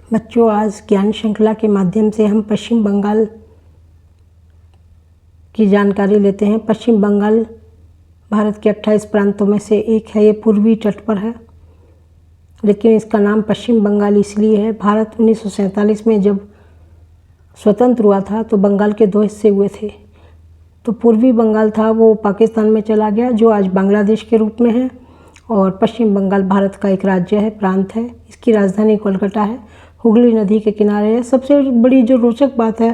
बच्चों, आज ज्ञान श्रृंखला के माध्यम से हम पश्चिम बंगाल की जानकारी लेते हैं। पश्चिम बंगाल भारत के 28 प्रांतों में से एक है। ये पूर्वी तट पर है, लेकिन इसका नाम पश्चिम बंगाल इसलिए है, भारत 1947 में जब स्वतंत्र हुआ था तो बंगाल के 2 हिस्से हुए थे। तो पूर्वी बंगाल था वो पाकिस्तान में चला गया, जो आज बांग्लादेश के रूप में है, और पश्चिम बंगाल भारत का एक राज्य है, प्रांत है। इसकी राजधानी कोलकाता है, हुगली नदी के किनारे है। सबसे बड़ी जो रोचक बात है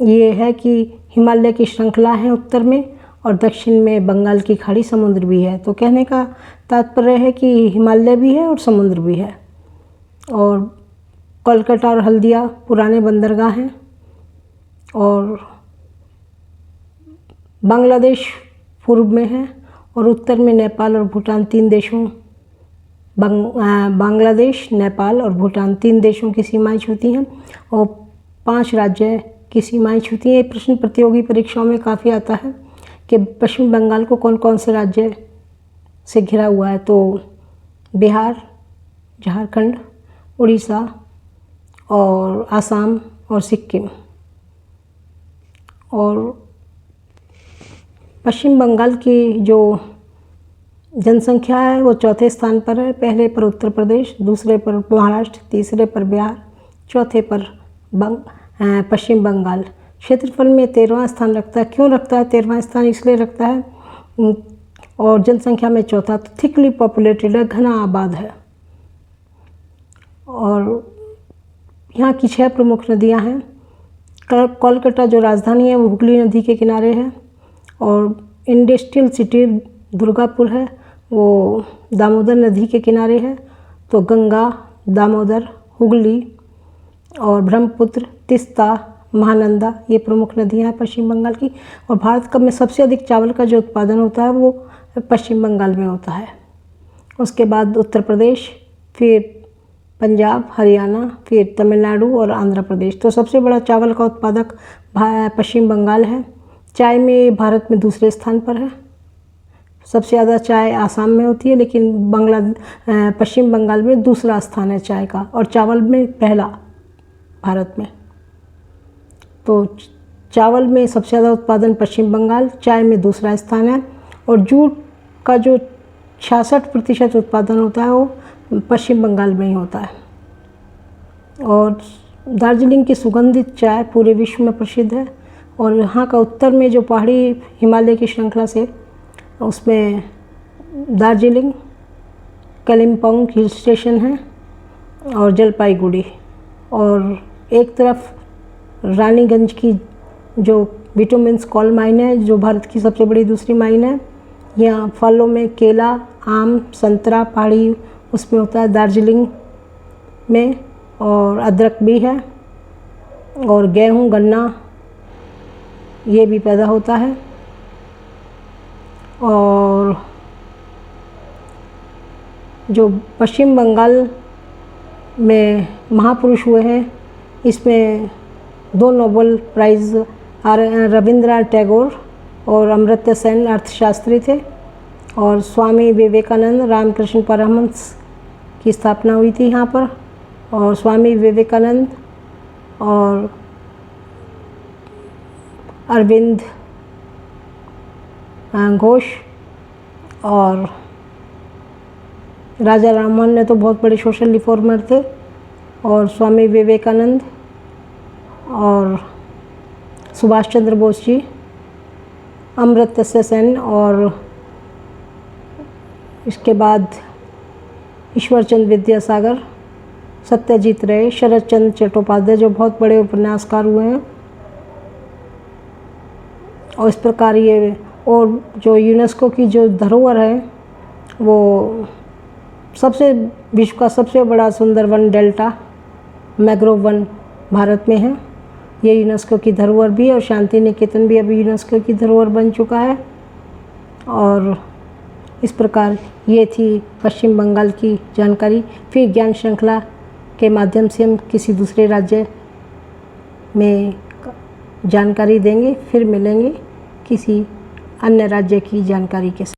ये है कि हिमालय की श्रृंखला है उत्तर में, और दक्षिण में बंगाल की खाड़ी, समुद्र भी है। तो कहने का तात्पर्य है कि हिमालय भी है और समुद्र भी है। और कोलकाता और हल्दिया पुराने बंदरगाह हैं, और बांग्लादेश पूर्व में है, और उत्तर में नेपाल और भूटान 3 देशों, बांग्लादेश, नेपाल और भूटान 3 देशों की सीमाएं छूती हैं, और 5 राज्य की सीमाएं छूती हैं। ये प्रश्न प्रतियोगी परीक्षाओं में काफ़ी आता है कि पश्चिम बंगाल को कौन कौन से राज्य से घिरा हुआ है। तो बिहार, झारखंड, उड़ीसा और आसाम और सिक्किम। और पश्चिम बंगाल की जो जनसंख्या है वो 4थे स्थान पर है। पहले पर उत्तर प्रदेश, दूसरे पर महाराष्ट्र, तीसरे पर बिहार, चौथे पर पश्चिम बंगाल। क्षेत्रफल में 13वां स्थान रखता है। क्यों रखता है 13वां स्थान? इसलिए रखता है, और जनसंख्या में चौथा। तो थिकली पॉपुलेटेड है, घना आबाद है। और यहाँ की 6 प्रमुख नदियाँ हैं। कोलकाता जो राजधानी है वो हुगली नदी के किनारे है, और इंडस्ट्रियल सिटी दुर्गापुर है वो दामोदर नदी के किनारे है। तो गंगा, दामोदर, हुगली और ब्रह्मपुत्र, तिस्ता, महानंदा, ये प्रमुख नदियाँ हैं पश्चिम बंगाल की। और भारत का में सबसे अधिक चावल का जो उत्पादन होता है वो पश्चिम बंगाल में होता है। उसके बाद उत्तर प्रदेश, फिर पंजाब, हरियाणा, फिर तमिलनाडु और आंध्र प्रदेश। तो सबसे बड़ा चावल का उत्पादक पश्चिम बंगाल है। चाय में भारत में दूसरे स्थान पर है। सबसे ज़्यादा चाय आसाम में होती है, लेकिन पश्चिम बंगाल में दूसरा स्थान है चाय का, और चावल में पहला भारत में। तो चावल में सबसे ज़्यादा उत्पादन पश्चिम बंगाल, चाय में दूसरा स्थान है, और जूट का जो 66% उत्पादन होता है वो पश्चिम बंगाल में ही होता है। और दार्जिलिंग की सुगंधित चाय पूरे विश्व में प्रसिद्ध है। और यहाँ का उत्तर में जो पहाड़ी हिमालय की श्रृंखला से, उसमें दार्जिलिंग, कालिम्पोंग हिल स्टेशन है, और जलपाईगुड़ी। और एक तरफ रानीगंज की जो बिटुमेंस कोल माइन है, जो भारत की सबसे बड़ी दूसरी माइन है। यहाँ फलों में केला, आम, संतरा पहाड़ी उसमें होता है दार्जिलिंग में, और अदरक भी है, और गेहूँ, गन्ना ये भी पैदा होता है। और जो पश्चिम बंगाल में महापुरुष हुए हैं, इसमें 2 नोबेल प्राइज़ रविंद्रनाथ टैगोर और अमर्त्य सेन अर्थशास्त्री थे। और स्वामी विवेकानंद, रामकृष्ण परमहंस की स्थापना हुई थी यहाँ पर। और स्वामी विवेकानंद और अरविंद घोष और राजा राममोहन ने तो बहुत बड़े सोशल रिफॉर्मर थे। और स्वामी विवेकानंद और सुभाष चंद्र बोस जी, अमर्त्य सेन, और इसके बाद ईश्वरचंद्र विद्यासागर, सत्यजीत रे, शरद चंद्र चट्टोपाध्याय जो बहुत बड़े उपन्यासकार हुए हैं। और इस प्रकार ये, और जो यूनेस्को की जो धरोहर है वो विश्व का सबसे बड़ा सुंदरवन डेल्टा मैंग्रोव वन भारत में है। ये यूनेस्को की धरोहर भी है, और शांति निकेतन भी अभी यूनेस्को की धरोहर बन चुका है। और इस प्रकार ये थी पश्चिम बंगाल की जानकारी। फिर ज्ञान श्रृंखला के माध्यम से हम किसी दूसरे राज्य में जानकारी देंगे। फिर मिलेंगे किसी अन्य राज्य की जानकारी के साथ।